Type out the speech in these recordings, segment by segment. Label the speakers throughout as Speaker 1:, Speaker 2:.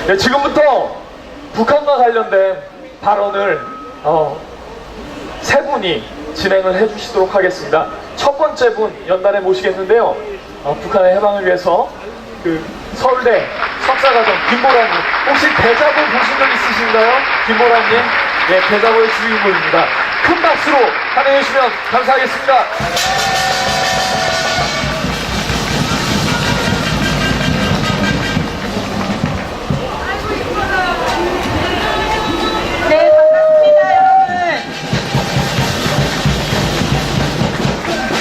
Speaker 1: 네, 지금부터 북한과 관련된 발언을 세 분이 진행을 해주시도록 하겠습니다. 첫 번째 분 연단에 모시겠는데요. 북한의 해방을 위해서 서울대 석사과정 김보라님, 혹시 대자보 보신 적 있으신가요? 김보라님, 네, 대자보의 주인공입니다. 큰 박수로 환영해 주시면 감사하겠습니다.
Speaker 2: 네, 반갑습니다, 여러분.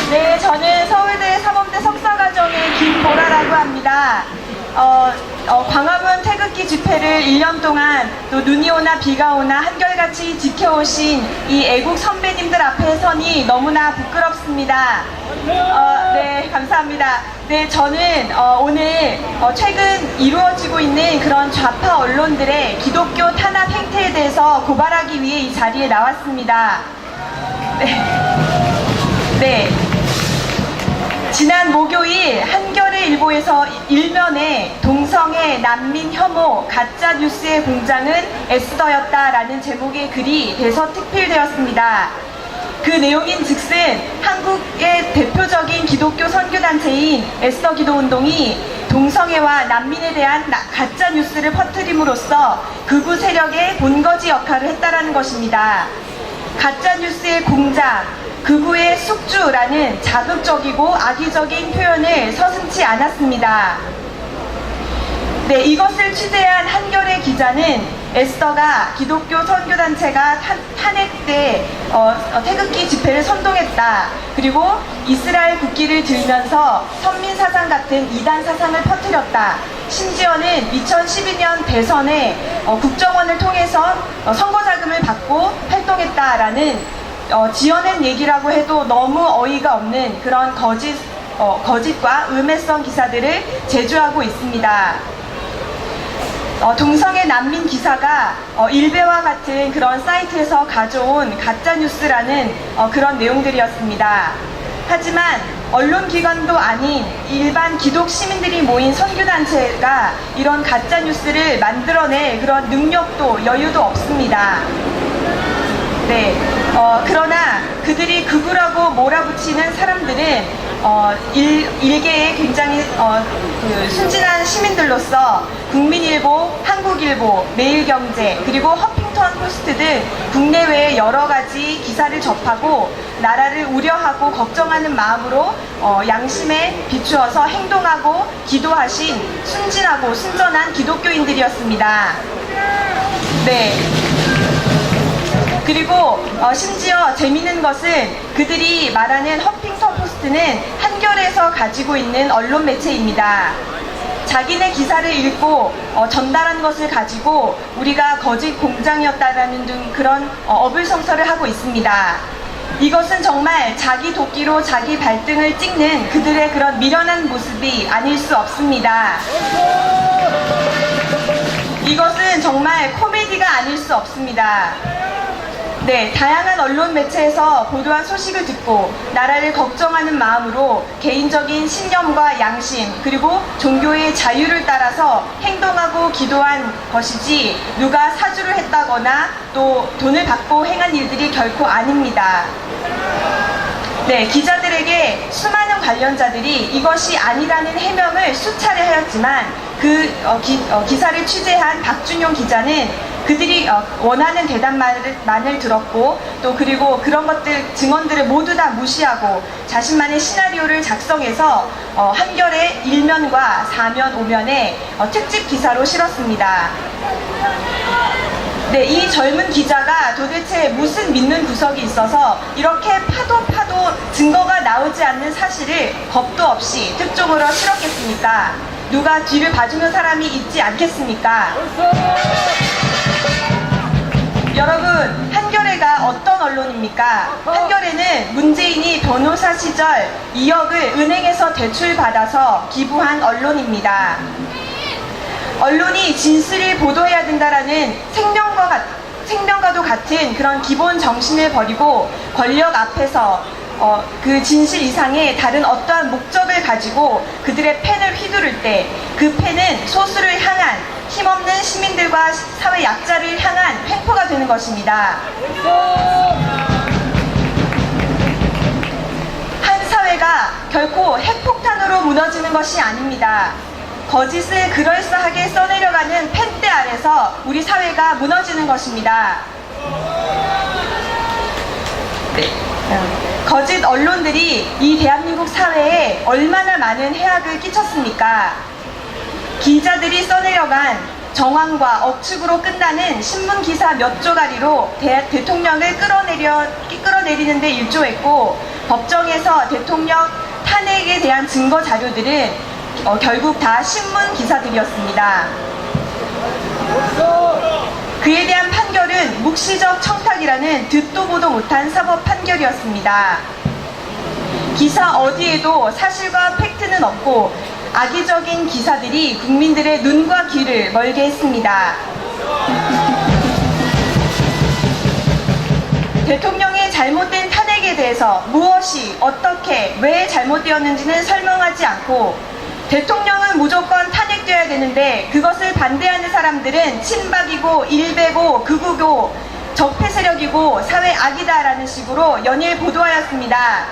Speaker 2: 네, 저는 서울대 사범대 석사과정의 김보라라고 합니다. 광화문 태극기 집회를 1년 동안 또 눈이 오나 비가 오나 한결같이 지켜오신 이 애국 선배님들 앞에 서니 너무나 부끄럽습니다. 네, 감사합니다. 네, 저는 오늘 최근 이루어지고 있는 그런 좌파 언론들의 기독교 탄압 행태에 대해서 고발하기 위해 이 자리에 나왔습니다. 네. 지난 목요일 한겨레일보에서 일면에 동성애, 난민 혐오, 가짜 뉴스의 공장은 에스더였다라는 제목의 글이 대서특필되었습니다. 그 내용인 즉슨 한국의 대표적인 기독교 선교단체인 에스더 기도운동이 동성애와 난민에 대한 가짜 뉴스를 퍼뜨림으로써 극우 세력의 본거지 역할을 했다라는 것입니다. 가짜 뉴스의 공장, 극우의 숙주라는 자극적이고 악의적인 표현을 서슴지 않았습니다. 네, 이것을 취재한 한겨레 기자는 에스더가 기독교 선교단체가 탄핵 때 태극기 집회를 선동했다. 그리고 이스라엘 국기를 들면서 선민사상 같은 이단 사상을 퍼뜨렸다. 심지어는 2012년 대선에 국정원을 통해서 선거자금을 받고 활동했다라는 지어낸 얘기라고 해도 너무 어이가 없는 그런 거짓과 음해성 기사들을 제조하고 있습니다. 동성애 난민 기사가 일베와 같은 그런 사이트에서 가져온 가짜뉴스라는 그런 내용들이었습니다. 하지만 언론기관도 아닌 일반 기독 시민들이 모인 선교단체가 이런 가짜뉴스를 만들어낼 그런 능력도 여유도 없습니다. 네, 그러나 그들이 극우라고 몰아붙이는 사람들은 일개의 굉장히 순진한 시민들로서 국민일보, 한국일보, 매일경제, 그리고 허핑턴 포스트 등 국내외의 여러 가지 기사를 접하고 나라를 우려하고 걱정하는 마음으로 양심에 비추어서 행동하고 기도하신 순진하고 순전한 기독교인들이었습니다. 네. 그리고 심지어 재미있는 것은 그들이 말하는 허핑턴 포스트는 한겨레에서 가지고 있는 언론 매체입니다. 자기네 기사를 읽고 전달한 것을 가지고 우리가 거짓 공장이었다라는 등 그런 어불성설을 하고 있습니다. 이것은 정말 자기 도끼로 자기 발등을 찍는 그들의 그런 미련한 모습이 아닐 수 없습니다. 이것은 정말 코미디가 아닐 수 없습니다. 네, 다양한 언론 매체에서 보도한 소식을 듣고 나라를 걱정하는 마음으로 개인적인 신념과 양심 그리고 종교의 자유를 따라서 행동하고 기도한 것이지 누가 사주를 했다거나 또 돈을 받고 행한 일들이 결코 아닙니다. 네, 기자들에게 수많은 관련자들이 이것이 아니라는 해명을 수차례 하였지만 기사를 취재한 박준용 기자는 그들이 원하는 대답만을 들었고 또 그리고 그런 것들 증언들을 모두 다 무시하고 자신만의 시나리오를 작성해서 한겨레 1면과 4면, 5면에 특집 기사로 실었습니다. 네, 이 젊은 기자가 도대체 무슨 믿는 구석이 있어서 이렇게 파도 증거가 나오지 않는 사실을 겁도 없이 특종으로 실었겠습니까? 누가 뒤를 봐주는 사람이 있지 않겠습니까? 여러분, 한겨레가 어떤 언론입니까? 한겨레는 문재인이 변호사 시절 2억을 은행에서 대출받아서 기부한 언론입니다. 언론이 진실을 보도해야 된다라는 생명과도 같은 그런 기본 정신을 버리고 권력 앞에서 그 진실 이상의 다른 어떠한 목적을 가지고 그들의 펜을 휘두를 때 그 펜은 소수를 향한 힘없는 시민들과 사회 약자를 향한 횡포가 되는 것입니다. 한 사회가 결코 핵폭탄으로 무너지는 것이 아닙니다. 거짓을 그럴싸하게 써내려가는 펜대 아래서 우리 사회가 무너지는 것입니다. 네. 거짓 언론들이 이 대한민국 사회에 얼마나 많은 해악을 끼쳤습니까? 기자들이 써내려간 정황과 억측으로 끝나는 신문기사 몇 조가리로 대통령을 끌어내리는 데 일조했고 법정에서 대통령 탄핵에 대한 증거 자료들은 결국 다 신문 기사들이었습니다. 그에 대한 판결은 묵시적 청탁이라는 듣도 보도 못한 사법 판결이었습니다. 기사 어디에도 사실과 팩트는 없고 악의적인 기사들이 국민들의 눈과 귀를 멀게 했습니다. 대통령의 잘못된 탄핵에 대해서 무엇이, 어떻게, 왜 잘못되었는지는 설명하지 않고 대통령은 무조건 탄핵되어야 되는데 그것을 반대하는 사람들은 친박이고 일베고 극우고 적폐 세력이고 사회 악이다라는 식으로 연일 보도하였습니다.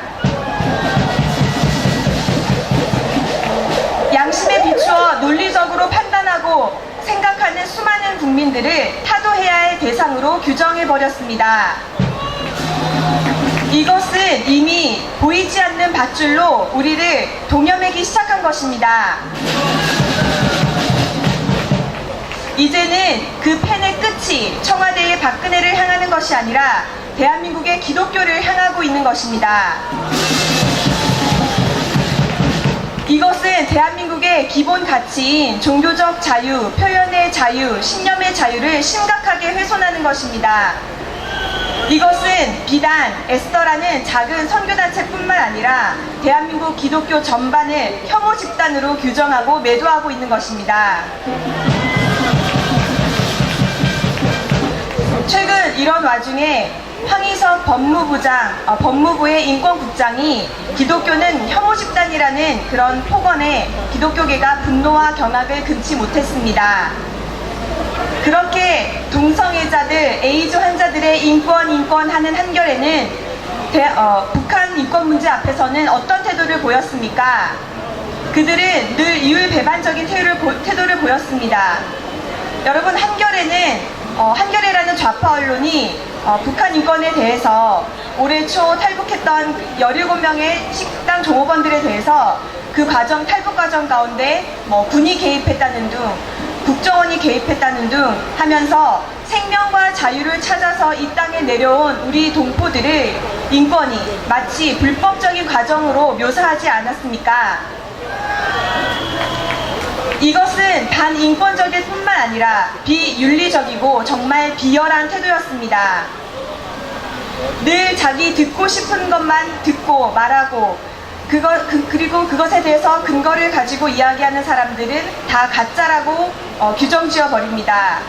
Speaker 2: 양심에 비추어 논리적으로 판단하고 생각하는 수많은 국민들을 타도해야 할 대상으로 규정해버렸습니다. 이것은 이미 보이지 않는 밧줄로 우리를 동여매기 시작한 것입니다. 이제는 그 펜의 끝이 청와대의 박근혜를 향하는 것이 아니라 대한민국의 기독교를 향하고 있는 것입니다. 이것은 대한민국의 기본 가치인 종교적 자유, 표현의 자유, 신념의 자유를 심각하게 훼손하는 것입니다. 이것은 비단 에스더라는 작은 선교단체뿐만 아니라 대한민국 기독교 전반을 혐오 집단으로 규정하고 매도하고 있는 것입니다. 최근 이런 와중에 황희석 법무부의 인권국장이 기독교는 혐오 집단이라는 그런 폭언에 기독교계가 분노와 경악을 금치 못했습니다. 그렇게 동성애자들, 에이즈 환자들의 인권 하는 한겨레는 북한 인권 문제 앞에서는 어떤 태도를 보였습니까? 그들은 늘 이율배반적인 태도를 보였습니다. 여러분, 한겨레라는 좌파 언론이 북한 인권에 대해서 올해 초 탈북했던 17명의 식당 종업원들에 대해서 그 탈북 과정 가운데 군이 개입했다는 등 국정원이 개입했다는 등 하면서 생명과 자유를 찾아서 이 땅에 내려온 우리 동포들의 인권이 마치 불법적인 과정으로 묘사하지 않았습니까? 이것은 반인권적일 뿐만 아니라 비윤리적이고 정말 비열한 태도였습니다. 늘 자기 듣고 싶은 것만 듣고 말하고 그리고 그것에 대해서 근거를 가지고 이야기하는 사람들은 다 가짜라고 규정 지어버립니다.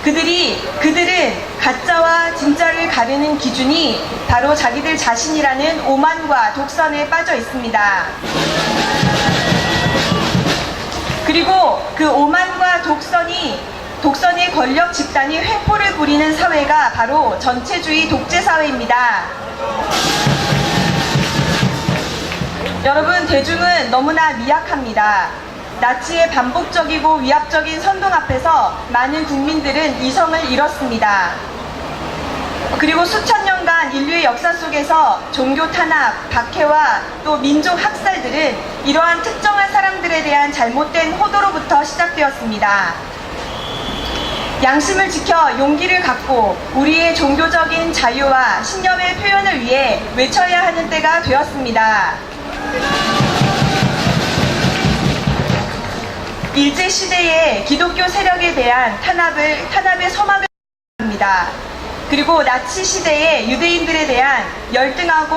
Speaker 2: 그들은 가짜와 진짜를 가르는 기준이 바로 자기들 자신이라는 오만과 독선에 빠져 있습니다. 그리고 그 오만과 독선의 권력 집단이 횡포를 부리는 사회가 바로 전체주의 독재 사회입니다. 여러분, 대중은 너무나 미약합니다. 나치의 반복적이고 위압적인 선동 앞에서 많은 국민들은 이성을 잃었습니다. 그리고 수천 년간 인류의 역사 속에서 종교 탄압, 박해와 또 민족 학살들은 이러한 특정한 사람들에 대한 잘못된 호도로부터 시작되었습니다. 양심을 지켜 용기를 갖고 우리의 종교적인 자유와 신념의 표현을 위해 외쳐야 하는 때가 되었습니다. 일제시대의 기독교 세력에 대한 탄압의 서막을 합니다. 그리고 나치 시대의 유대인들에 대한 열등한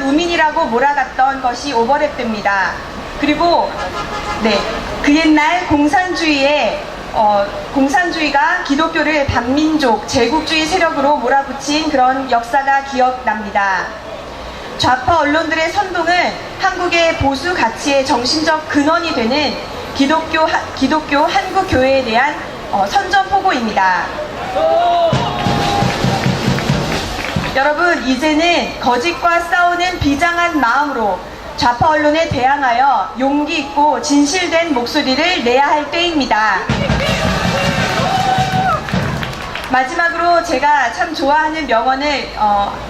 Speaker 2: 우민이라고 몰아갔던 것이 오버랩됩니다. 그리고 그 옛날 공산주의가 기독교를 반민족, 제국주의 세력으로 몰아붙인 그런 역사가 기억납니다. 좌파 언론들의 선동은 한국의 보수 가치의 정신적 근원이 되는 기독교 한국교회에 대한 선전포고입니다. 여러분, 이제는 거짓과 싸우는 비장한 마음으로 좌파 언론에 대항하여 용기 있고 진실된 목소리를 내야 할 때입니다. 마지막으로 제가 참 좋아하는 명언을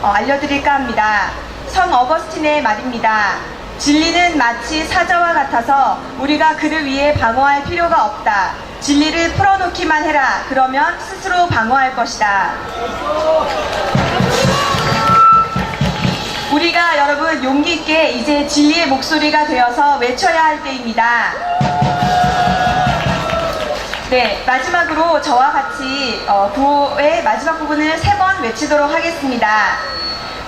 Speaker 2: 알려드릴까 합니다. 성 어거스틴의 말입니다. 진리는 마치 사자와 같아서 우리가 그를 위해 방어할 필요가 없다. 진리를 풀어놓기만 해라. 그러면 스스로 방어할 것이다. 우리가 여러분 용기 있게 이제 진리의 목소리가 되어서 외쳐야 할 때입니다. 마지막으로 저와 같이 구호의 마지막 부분을 3번 외치도록 하겠습니다.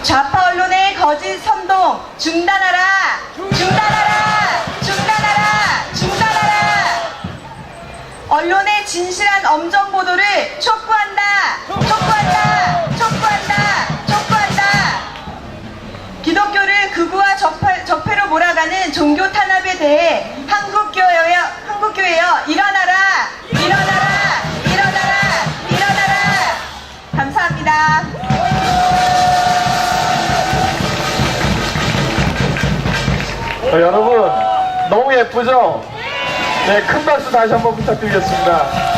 Speaker 2: 좌파 언론의 거짓 선동 중단하라! 중단하라! 중단하라! 중단하라! 언론의 진실한 엄정 보도를 촉구한다! 촉구한다! 촉구한다! 촉구한다! 기독교를 극우와 적폐로 몰아가는 종교 탄압에 대해 한국교회여 일어나라! 일어나라! 일어나라! 일어나라! 감사합니다.
Speaker 1: 여러분 너무 예쁘죠? 네, 큰 박수 다시 한번 부탁드리겠습니다.